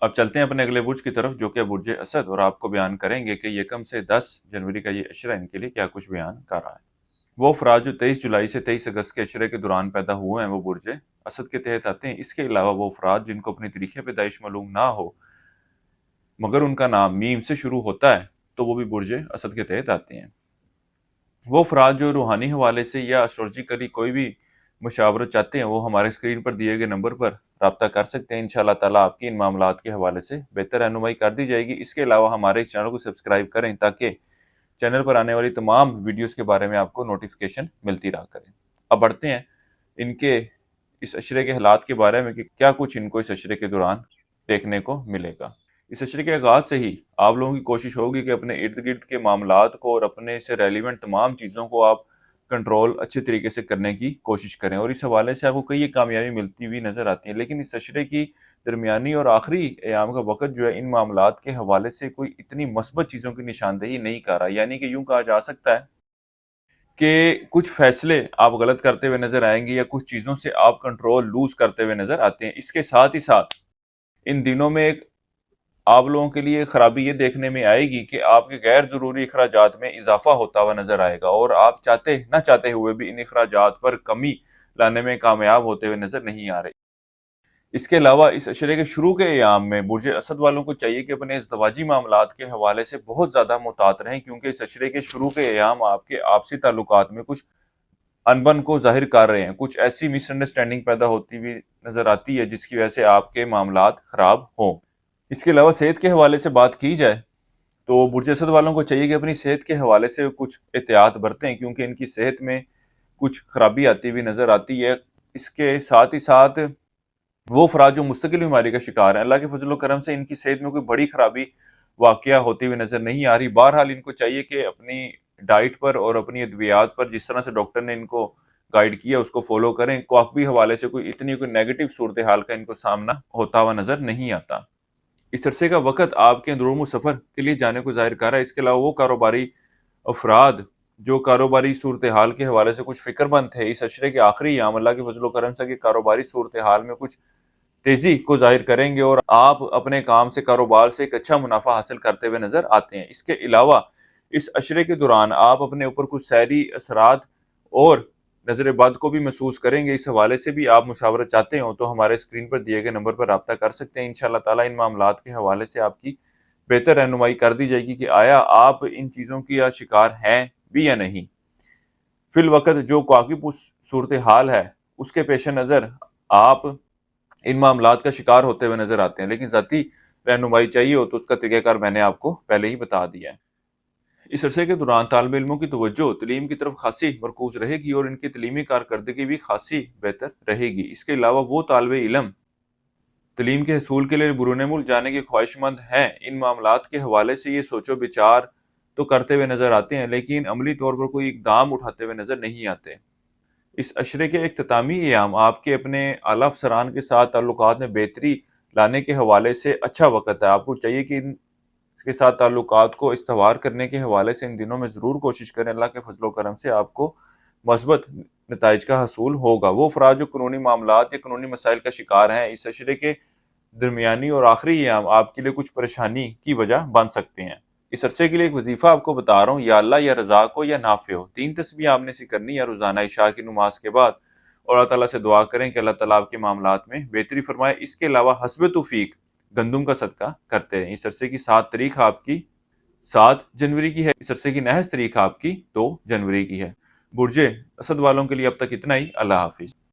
اب چلتے ہیں اپنے اگلے برج کی طرف جو کہ برج اسد، اور آپ کو بیان کریں گے کہ یکم سے 10 جنوری کا یہ عشرہ ان کے لیے کیا کچھ بیان کر رہا ہے۔ وہ افراد جو 23 جولائی سے 23 اگست کے عشرے کے دوران پیدا ہوئے ہیں وہ برج اسد کے تحت آتے ہیں۔ اس کے علاوہ وہ افراد جن کو اپنی تاریخ پیدائش معلوم نہ ہو مگر ان کا نام میم سے شروع ہوتا ہے تو وہ بھی برج اسد کے تحت آتے ہیں۔ وہ افراد جو روحانی حوالے سے یا اسٹروجیکلی کوئی بھی مشاورت چاہتے ہیں وہ ہمارے اسکرین پر دیے گئے نمبر پر رابطہ کر سکتے ہیں۔ انشاءاللہ تعالیٰ آپ کی ان معاملات کے حوالے سے بہتر رہنمائی کر دی جائے گی۔ اس کے علاوہ ہمارے اس چینل کو سبسکرائب کریں تاکہ چینل پر آنے والی تمام ویڈیوز کے بارے میں آپ کو نوٹیفیکیشن ملتی رہا کریں۔ اب بڑھتے ہیں ان کے اس عشرے کے حالات کے بارے میں کہ کیا کچھ ان کو اس عشرے کے دوران دیکھنے کو ملے گا۔ اس عشرے کے آغاز سے ہی آپ لوگوں کی کوشش ہوگی کہ اپنے ارد گرد کے معاملات کو اور اپنے سے ریلیونٹ تمام چیزوں کو آپ کنٹرول اچھے طریقے سے کرنے کی کوشش کریں، اور اس حوالے سے آپ کو کئی کامیابی ملتی ہوئی نظر آتی ہے۔ لیکن اس عشرے کی درمیانی اور آخری ایام کا وقت جو ہے ان معاملات کے حوالے سے کوئی اتنی مثبت چیزوں کی نشاندہی نہیں کر رہا، یعنی کہ یوں کہا جا سکتا ہے کہ کچھ فیصلے آپ غلط کرتے ہوئے نظر آئیں گے یا کچھ چیزوں سے آپ کنٹرول لوز کرتے ہوئے نظر آتے ہیں۔ اس کے ساتھ ہی ساتھ ان دنوں میں ایک آپ لوگوں کے لیے خرابی یہ دیکھنے میں آئے گی کہ آپ کے غیر ضروری اخراجات میں اضافہ ہوتا ہوا نظر آئے گا، اور آپ چاہتے نہ چاہتے ہوئے بھی ان اخراجات پر کمی لانے میں کامیاب ہوتے ہوئے نظر نہیں آ رہے۔ اس کے علاوہ اس عشرے کے شروع کے ایام میں برج اسد والوں کو چاہیے کہ اپنے ازدواجی معاملات کے حوالے سے بہت زیادہ محتاط رہیں، کیونکہ اس عشرے کے شروع کے ایام آپ کے آپسی تعلقات میں کچھ انبن کو ظاہر کر رہے ہیں، کچھ ایسی مس انڈرسٹینڈنگ پیدا ہوتی ہوئی نظر آتی ہے جس کی وجہ سے آپ کے معاملات خراب ہوں۔ اس کے علاوہ صحت کے حوالے سے بات کی جائے تو برج اسد والوں کو چاہیے کہ اپنی صحت کے حوالے سے کچھ احتیاط برتیں، کیونکہ ان کی صحت میں کچھ خرابی آتی ہوئی نظر آتی ہے۔ اس کے ساتھ ہی ساتھ وہ افراد جو مستقل بیماری کا شکار ہیں، اللہ کے فضل و کرم سے ان کی صحت میں کوئی بڑی خرابی واقعہ ہوتی ہوئی نظر نہیں آ رہی۔ بہرحال ان کو چاہیے کہ اپنی ڈائٹ پر اور اپنی ادویات پر جس طرح سے ڈاکٹر نے ان کو گائیڈ کیا اس کو فالو کریں۔ کوئی حوالے سے کوئی نیگیٹو صورتحال کا ان کو سامنا ہوتا ہوا نظر نہیں آتا۔ اس عرصے کا وقت آپ کے اندرون سفر کے لیے جانے کو ظاہر کر رہا ہے۔ اس کے علاوہ وہ کاروباری افراد جو کاروباری صورتحال کے حوالے سے کچھ فکر مند تھے، اس عشرے کے آخری ایام اللہ کے فضل و کرم سے کہ کاروباری صورتحال میں کچھ تیزی کو ظاہر کریں گے اور آپ اپنے کام سے کاروبار سے ایک اچھا منافع حاصل کرتے ہوئے نظر آتے ہیں۔ اس کے علاوہ اس عشرے کے دوران آپ اپنے اوپر کچھ سحری اثرات اور نظر بد کو بھی محسوس کریں گے۔ اس حوالے سے بھی آپ مشاورت چاہتے ہوں تو ہمارے اسکرین پر دیے گئے نمبر پر رابطہ کر سکتے ہیں۔ انشاءاللہ تعالیٰ ان معاملات کے حوالے سے آپ کی بہتر رہنمائی کر دی جائے گی کہ آیا آپ ان چیزوں کی شکار ہیں بھی یا نہیں۔ فی الوقت جو واقعی صورتحال ہے اس کے پیش نظر آپ ان معاملات کا شکار ہوتے ہوئے نظر آتے ہیں، لیکن ذاتی رہنمائی چاہیے ہو تو اس کا طریقہ کار میں نے آپ کو پہلے ہی بتا دیا ہے۔ اس عرصے کے دوران طالب علموں کی توجہ تعلیم کی طرف خاصی مرکوز رہے گی اور ان کی تعلیمی کارکردگی بھی خاصی بہتر رہے گی۔ اس کے علاوہ وہ طالب علم تعلیم کے حصول کے لیے بیرون ملک جانے کے خواہش مند ہیں، ان معاملات کے حوالے سے یہ سوچو بچار تو کرتے ہوئے نظر آتے ہیں لیکن عملی طور پر کوئی اقدام اٹھاتے ہوئے نظر نہیں آتے۔ اس عشرے کے اختتامی ایام آپ کے اپنے اعلیٰ افسران کے ساتھ تعلقات میں بہتری لانے کے حوالے سے اچھا وقت ہے۔ آپ کو چاہیے کہ اس کے ساتھ تعلقات کو استوار کرنے کے حوالے سے ان دنوں میں ضرور کوشش کریں۔ اللہ کے فضل و کرم سے آپ کو مثبت نتائج کا حصول ہوگا۔ وہ افراد جو قانونی معاملات یا قانونی مسائل کا شکار ہیں، اس عشرے کے درمیانی اور آخری ایام آپ کے لیے کچھ پریشانی کی وجہ بن سکتے ہیں۔ اس عرصے کے لیے ایک وظیفہ آپ کو بتا رہا ہوں، یا اللہ یا رزاق ہو یا نافع ہو، 3 تسبیح آپ نے سے کرنی ہے روزانہ عشاء کی نماز کے بعد، اور اللہ تعالیٰ سے دعا کریں کہ اللہ تعالیٰ آپ کے معاملات میں بہتری فرمائے۔ اس کے علاوہ حسب توفیق گندم کا صدقہ کرتے رہیں۔ اس عرصے کی 7 تاریخ آپ کی 7 جنوری کی ہے، اس عرصے کی نحس تاریخ آپ کی 2 جنوری کی ہے۔ برج اسد والوں کے لیے اب تک اتنا ہی۔ اللہ حافظ۔